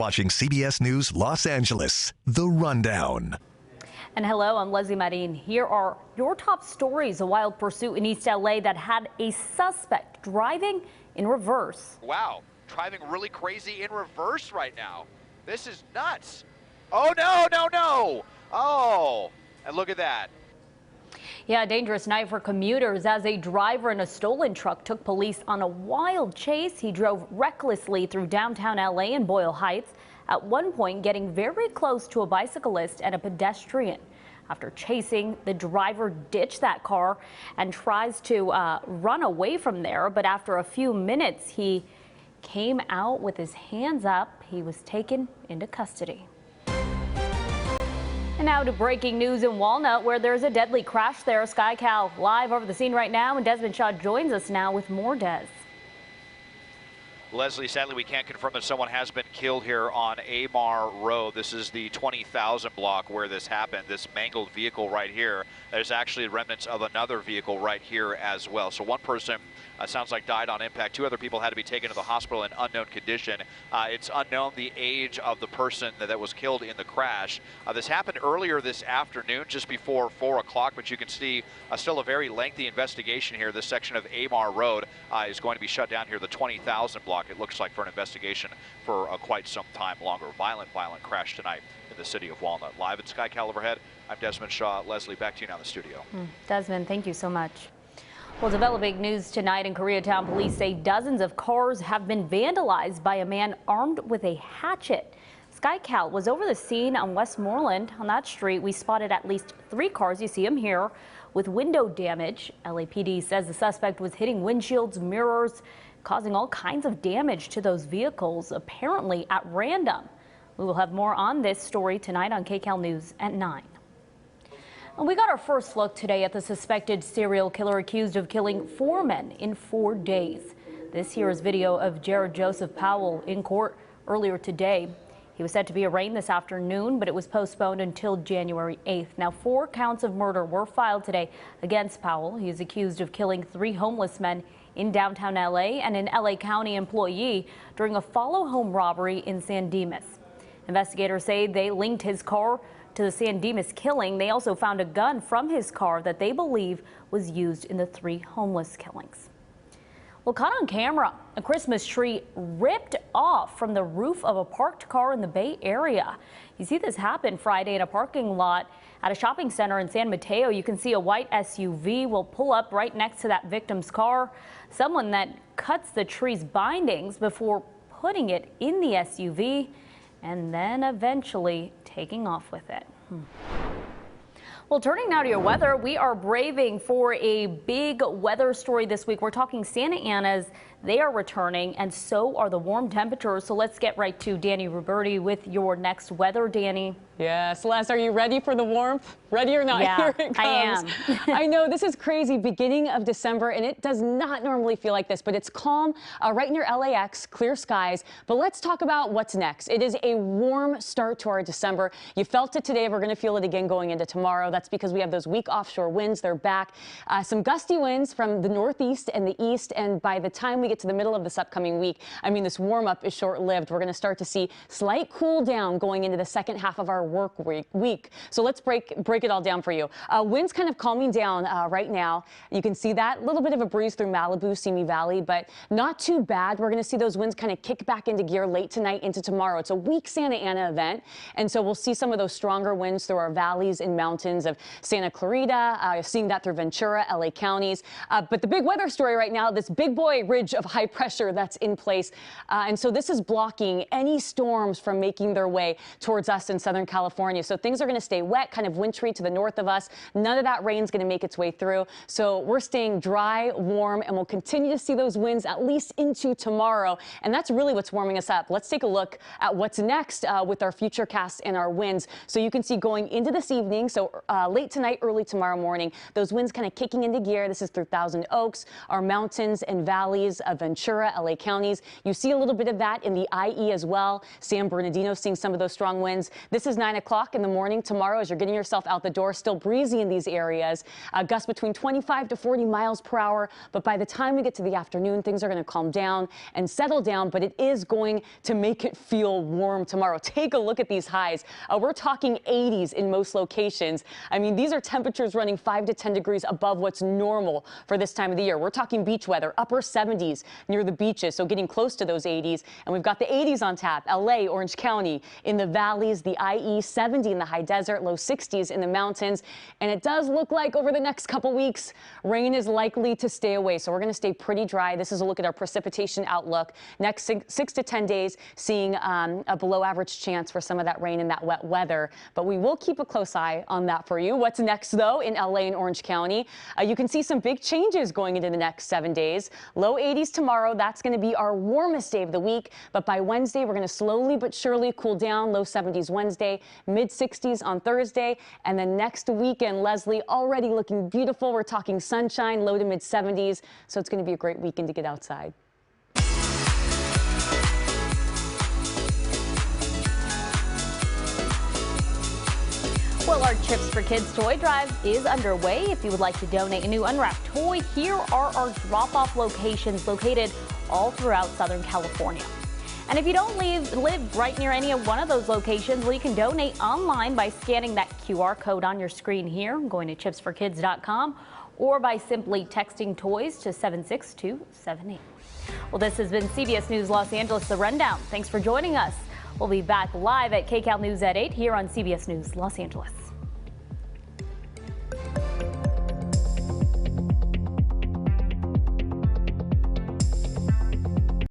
Watching CBS News Los Angeles, The Rundown. And hello, I'm Leslie Marin. Here are your top stories. A wild pursuit in East LA that had a suspect driving in reverse. Wow, driving really crazy in reverse right now. This is nuts. Oh, no. Oh, and look at that. Yeah, a dangerous night for commuters as a driver in a stolen truck took police on a wild chase. He drove recklessly through downtown LA and Boyle Heights, at one point getting very close to a bicyclist and a pedestrian. After chasing, the driver ditched that car and tries to run away from there. But after a few minutes, he came out with his hands up. He was taken into custody. And now to breaking news in Walnut, where there's a deadly crash there. SkyCal live over the scene right now, and Desmond Shaw joins us now with more, Des. Leslie, sadly, we can't confirm that someone has been killed here on Amar Road. This is the 20,000 block where this happened. This mangled vehicle right here. There's actually remnants of another vehicle right here as well. So one person sounds like died on impact. Two other people had to be taken to the hospital in unknown condition. It's unknown the age of the person that was killed in the crash. This happened earlier this afternoon, just before 4 o'clock, but you can see still a very lengthy investigation here. This section of Amar Road is going to be shut down here, the 20,000 block. It looks like for an investigation for quite some time longer. Violent crash tonight in the city of Walnut. Live at SkyCal overhead, I'm Desmond Shaw. Leslie, back to you now in the studio. Desmond, thank you so much. Well, developing news tonight in Koreatown, police say dozens of cars have been vandalized by a man armed with a hatchet. SkyCal was over the scene on Westmoreland. On that street, we spotted at least 3 cars, you see them here, with window damage. LAPD says the suspect was hitting windshields, mirrors, causing all kinds of damage to those vehicles, apparently at random. We will have more on this story tonight on KCAL News at 9. And we got our first look today at the suspected serial killer accused of killing 4 men in 4 days. This here is video of Jared Joseph Powell in court earlier today. He was set to be arraigned this afternoon, but it was postponed until January 8th. Now, 4 counts of murder were filed today against Powell. He is accused of killing 3 homeless men in downtown LA and an LA County employee during a follow-home robbery in San Dimas. Investigators say they linked his car to the San Dimas killing. They also found a gun from his car that they believe was used in the 3 homeless killings. Well, caught on camera, a Christmas tree ripped off from the roof of a parked car in the Bay Area. You see this happen Friday in a parking lot at a shopping center in San Mateo. You can see a white SUV will pull up right next to that victim's car. Someone that cuts the tree's bindings before putting it in the SUV and then eventually taking off with it. Well, turning now to your weather, we are braving for a big weather story this week. We're talking Santa Ana's. They are returning, and so are the warm temperatures. So let's get right to Danny Ruberti with your next weather. Danny. Yeah, Celeste, are you ready for the warmth? Ready or not? Yeah, Here it comes. I am. I know this is crazy. Beginning of December, and it does not normally feel like this, but it's calm right near LAX, clear skies. But let's talk about what's next. It is a warm start to our December. You felt it today. We're going to feel it again going into tomorrow. That's because we have those weak offshore winds. They're back. Some gusty winds from the northeast and the east. And by the time we get to the middle of this upcoming week, I mean, this warm up is short lived. We're going to start to see slight cool down going into the second half of our work week. So let's break it all down for you. Winds kind of calming down right now. You can see that little bit of a breeze through Malibu, Simi Valley, but not too bad. We're going to see those winds kind of kick back into gear late tonight into tomorrow. It's a weak Santa Ana event, and so we'll see some of those stronger winds through our valleys and mountains of Santa Clarita, seeing that through Ventura, LA counties. But the big weather story right now, this big boy ridge of high pressure that's in place. And so this is blocking any storms from making their way towards us in Southern California. So things are going to stay wet, kind of wintry to the north of us. None of that rain's going to make its way through. So we're staying dry, warm, and we'll continue to see those winds at least into tomorrow. And that's really what's warming us up. Let's take a look at what's next with our future casts and our winds. So you can see going into this evening, so late tonight, early tomorrow morning, those winds kind of kicking into gear. This is through Thousand Oaks, our mountains and valleys of Ventura, LA counties. You see a little bit of that in the IE as well. San Bernardino seeing some of those strong winds. This is 9 o'clock in the morning tomorrow as you're getting yourself out the door. Still breezy in these areas. Gusts between 25 to 40 miles per hour. But by the time we get to the afternoon, things are going to calm down and settle down. But it is going to make it feel warm tomorrow. Take a look at these highs. We're talking 80s in most locations. I mean, these are temperatures running 5 to 10 degrees above what's normal for this time of the year. We're talking beach weather, upper 70s near the beaches, so getting close to those 80s. And we've got the 80s on tap. LA, Orange County, in the valleys, the IE, 70 in the high desert, low 60s in the mountains. And it does look like over the next couple weeks, rain is likely to stay away. So we're going to stay pretty dry. This is a look at our precipitation outlook. Next 6 to 10 days, seeing a below average chance for some of that rain and that wet weather. But we will keep a close eye on that for you. What's next, though, in LA and Orange County? You can see some big changes going into the next 7 days. Low 80s tomorrow. That's going to be our warmest day of the week. But by Wednesday, we're going to slowly but surely cool down. Low 70s Wednesday, mid 60s on Thursday. And then next weekend, Leslie, already looking beautiful. We're talking sunshine, low to mid 70s. So it's going to be a great weekend to get outside. Well, our Chips for Kids toy drive is underway. If you would like to donate a new unwrapped toy, here are our drop-off locations located all throughout Southern California. And if you don't live right near any of one of those locations, well, you can donate online by scanning that QR code on your screen here, going to chipsforkids.com, or by simply texting toys to 76278. Well, this has been CBS News Los Angeles, The Rundown. Thanks for joining us. We'll be back live at KCAL News at 8 here on CBS News Los Angeles.